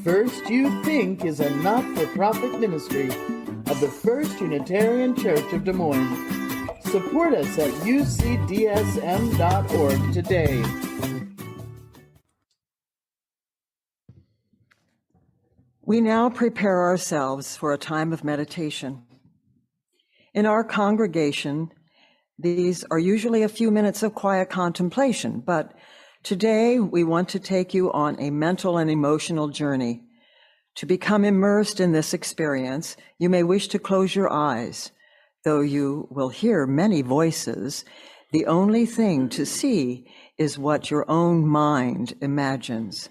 First You Think is a not-for-profit ministry of the First Unitarian Church of Des Moines. Support us at ucdsm.org today. We now prepare ourselves for a time of meditation. In our congregation, these are usually a few minutes of quiet contemplation, but today we want to take you on a mental and emotional journey. To become immersed in this experience, you may wish to close your eyes. Though you will hear many voices, the only thing to see is what your own mind imagines.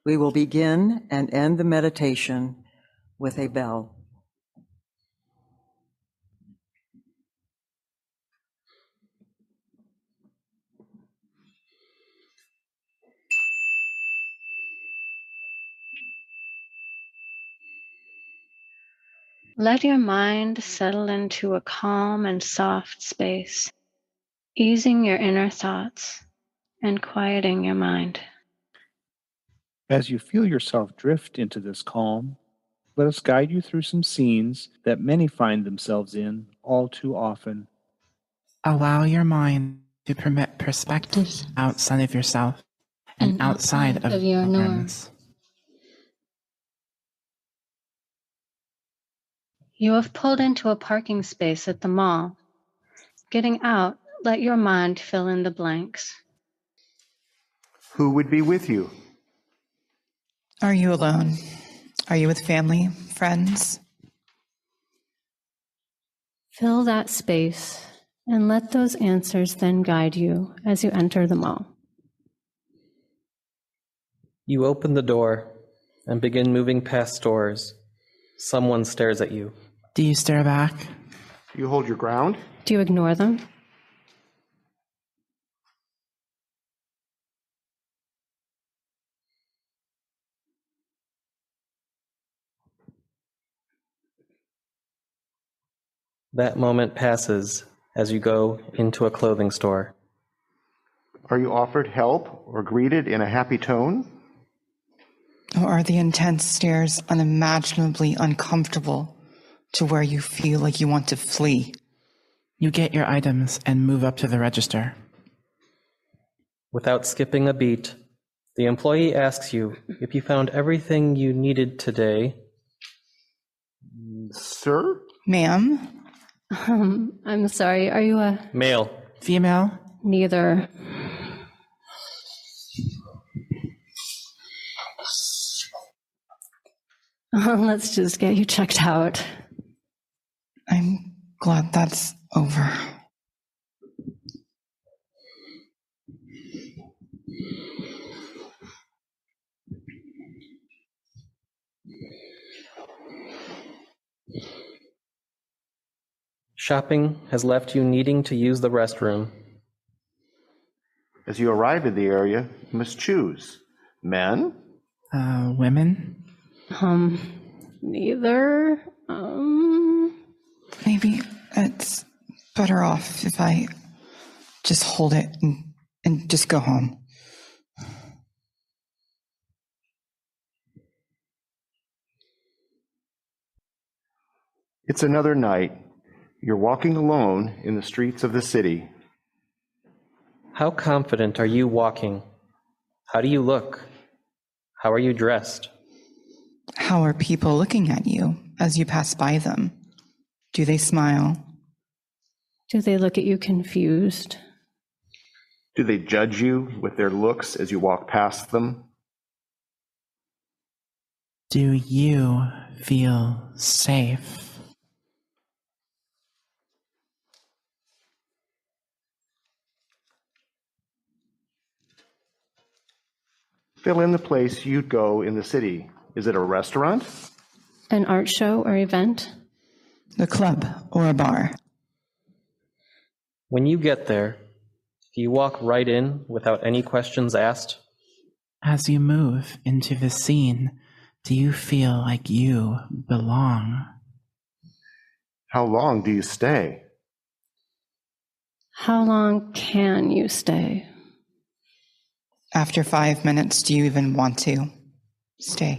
We will begin and end the meditation with a bell. Let your mind settle into a calm and soft space, easing your inner thoughts and quieting your mind. As you feel yourself drift into this calm, let us guide you through some scenes that many find themselves in all too often. Allow your mind to permit perspectives outside of yourself and outside of your norms. You have pulled into a parking space at the mall. Getting out, let your mind fill in the blanks. Who would be with you? Are you alone? Are you with family, friends? Fill that space and let those answers then guide you as you enter the mall. You open the door and begin moving past stores. Someone stares at you. Do you stare back? You hold your ground? Do you ignore them? That moment passes as you go into a clothing store. Are you offered help or greeted in a happy tone? Or are the intense stares unimaginably uncomfortable to where you feel like you want to flee? You get your items and move up to the register. Without skipping a beat, the employee asks you if you found everything you needed today. Sir? Ma'am? I'm sorry, are you a... Male. Female? Neither. Let's just get you checked out. I'm glad that's over. Shopping has left you needing to use the restroom. As you arrive in the area, you must choose. Men? Women? Neither. Maybe it's better off if I just hold it and just go home. It's another night. You're walking alone in the streets of the city. How confident are you walking? How do you look? How are you dressed? How are people looking at you as you pass by them? Do they smile? Do they look at you confused? Do they judge you with their looks as you walk past them? Do you feel safe? Fill in the place you'd go in the city. Is it a restaurant? An art show or event? A club or a bar? When you get there, do you walk right in without any questions asked? As you move into the scene, do you feel like you belong? How long do you stay? How long can you stay? After 5 minutes, do you even want to stay?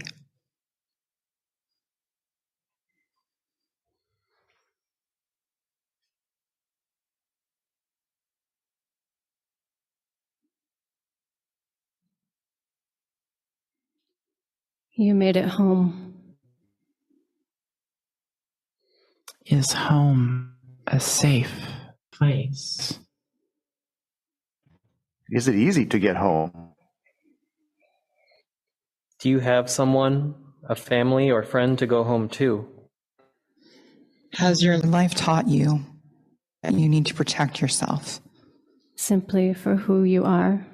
You made it home. Is home a safe place? Is it easy to get home? Do you have someone, a family or friend to go home to? Has your life taught you that you need to protect yourself? Simply for who you are.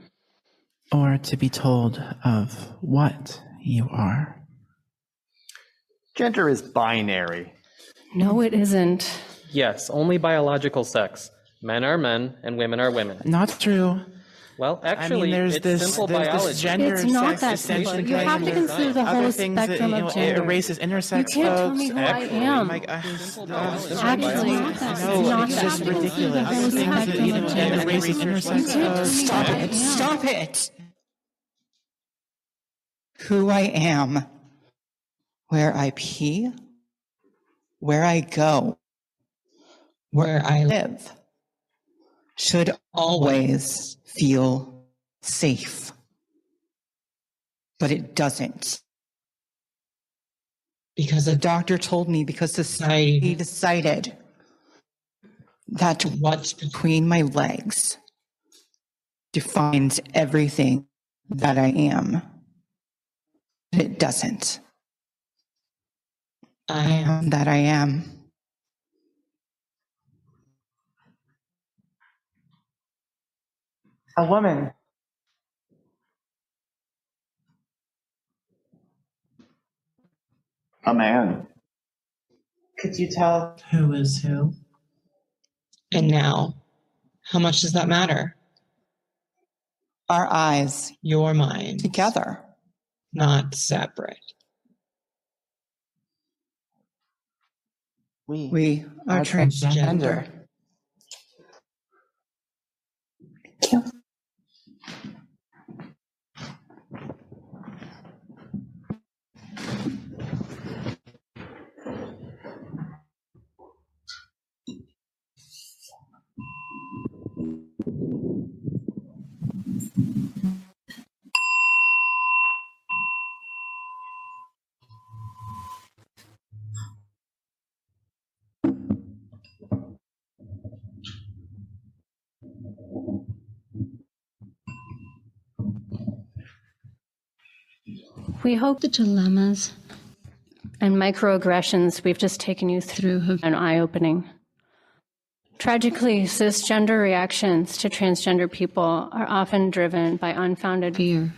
Or to be told of what you are? Gender is binary. No, it isn't. Yes, only biological sex. Men are men and women are women. Not true. Well, actually, there's it's this, simple there's biology. this gender, It's not sex, that simple. distinction You have to thing, consider the other whole things that, spectrum of It gender. erases intersex You can't tell folks. me who I am. Actually, No, it's just ridiculous. The whole spectrum of It gender. erases intersex folks. Stop it! Stop it! Who I am, where I pee, where I go, where I live, should always feel safe. But it doesn't. Because a doctor told me, because society decided that what's between my legs defines everything that I am. It doesn't. I am that I am. A woman. A man. Could you tell who is who? And now, how much does that matter? Our eyes, your mind, together, not separate. We are transgender. We hope the dilemmas and microaggressions we've just taken you through have been eye-opening. Tragically, cisgender reactions to transgender people are often driven by unfounded fear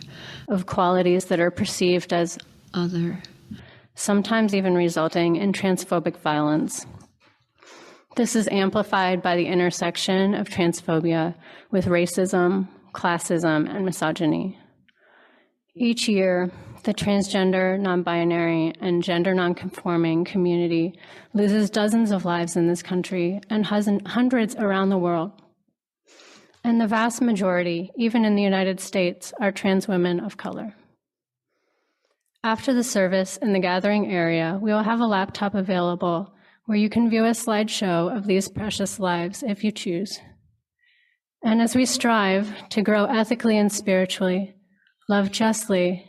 of qualities that are perceived as other, sometimes even resulting in transphobic violence. This is amplified by the intersection of transphobia with racism, classism, and misogyny. Each year, the transgender, non-binary, and gender non-conforming community loses dozens of lives in this country and hundreds around the world. And the vast majority, even in the United States, are trans women of color. After the service in the gathering area, we will have a laptop available where you can view a slideshow of these precious lives if you choose. And as we strive to grow ethically and spiritually, love justly,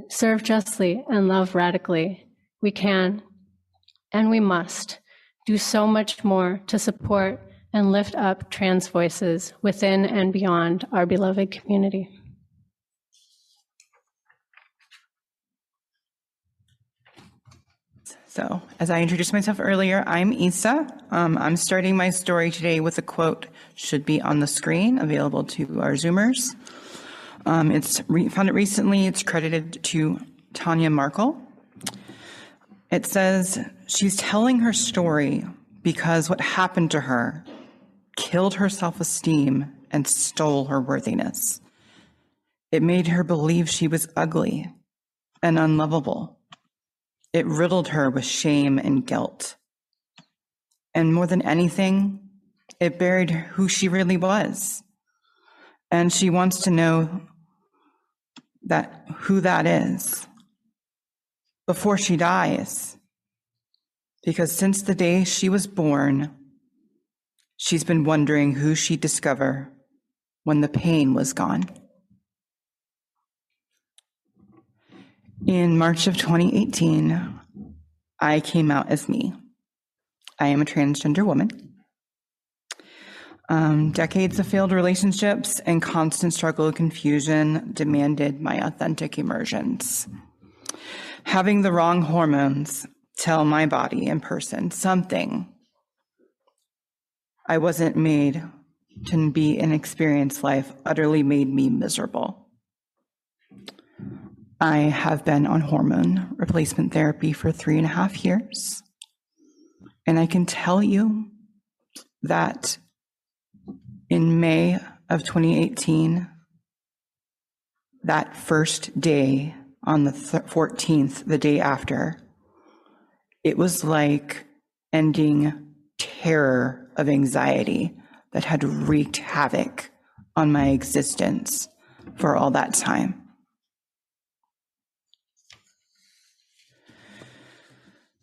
serve justly, and love radically, we can and we must do so much more to support and lift up trans voices within and beyond our beloved community. So, as I introduced myself earlier, I'm Isa. I'm starting my story today with a quote, should be on the screen, available to our Zoomers. Found it recently. It's credited to Tanya Markle. It says, she's telling her story because what happened to her killed her self-esteem and stole her worthiness. It made her believe she was ugly and unlovable. It riddled her with shame and guilt. And more than anything, it buried who she really was. And she wants to know who that is before she dies. Because since the day she was born, she's been wondering who she'd discover when the pain was gone. In March of 2018, I came out as me. I am a transgender woman. Decades of failed relationships and constant struggle and confusion demanded my authentic emergence. Having the wrong hormones tell my body and person something I wasn't made to be and experience life utterly made me miserable. I have been on hormone replacement therapy for 3.5 years. And I can tell you that in May of 2018, that first day on the 14th, the day after, it was like ending terror of anxiety that had wreaked havoc on my existence for all that time.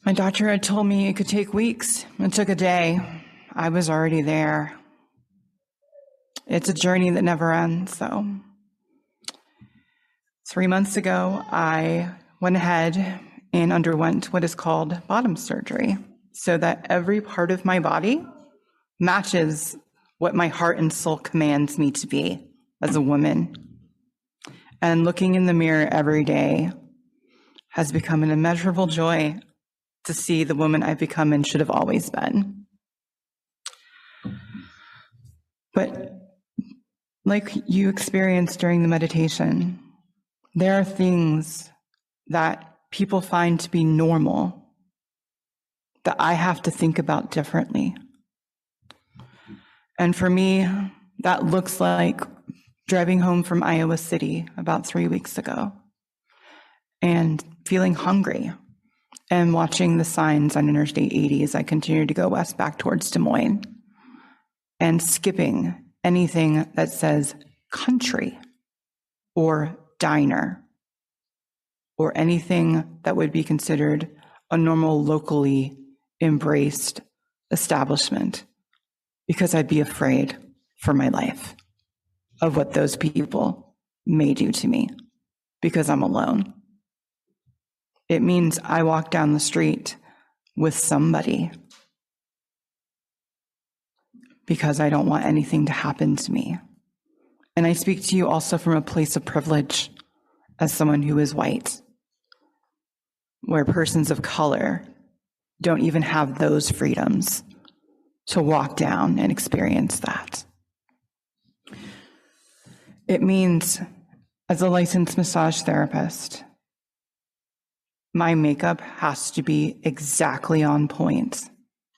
My doctor had told me it could take weeks. It took a day. I was already there. It's a journey that never ends, though. 3 months ago, I went ahead and underwent what is called bottom surgery so that every part of my body matches what my heart and soul commands me to be as a woman. And looking in the mirror every day has become an immeasurable joy to see the woman I've become and should have always been. But like you experienced during the meditation, there are things that people find to be normal that I have to think about differently. And for me, that looks like driving home from Iowa City about 3 weeks ago and feeling hungry and watching the signs on Interstate 80 as I continue to go west back towards Des Moines and skipping anything that says country or diner or anything that would be considered a normal locally embraced establishment, because I'd be afraid for my life of what those people may do to me because I'm alone. It means I walk down the street with somebody because I don't want anything to happen to me. And I speak to you also from a place of privilege as someone who is white, where persons of color don't even have those freedoms to walk down and experience that. It means, as a licensed massage therapist, my makeup has to be exactly on point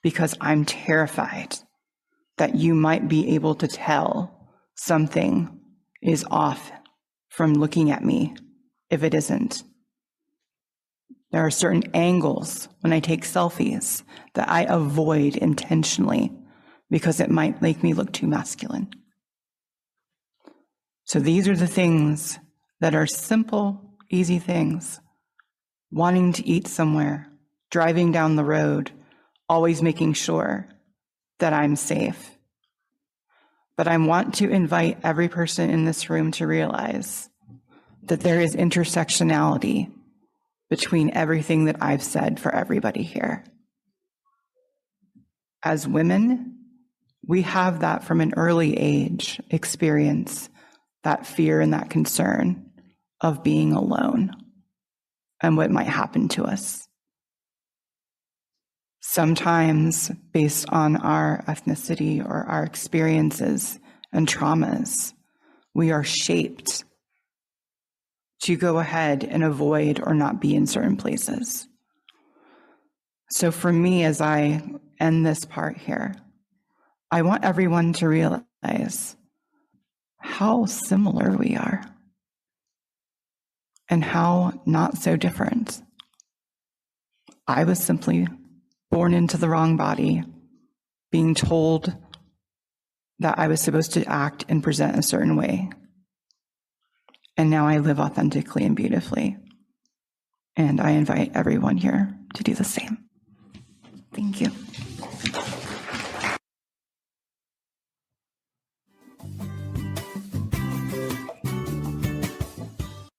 because I'm terrified that you might be able to tell something is off from looking at me if it isn't. There are certain angles when I take selfies that I avoid intentionally because it might make me look too masculine. So these are the things that are simple, easy things. Wanting to eat somewhere, driving down the road, always making sure that I'm safe. But I want to invite every person in this room to realize that there is intersectionality between everything that I've said for everybody here. As women, we have that from an early age experience, that fear and that concern of being alone and what might happen to us. Sometimes based on our ethnicity or our experiences and traumas, we are shaped to go ahead and avoid or not be in certain places. So for me, as I end this part here, I want everyone to realize how similar we are and how not so different. I was simply born into the wrong body, being told that I was supposed to act and present a certain way. And now I live authentically and beautifully. And I invite everyone here to do the same. Thank you.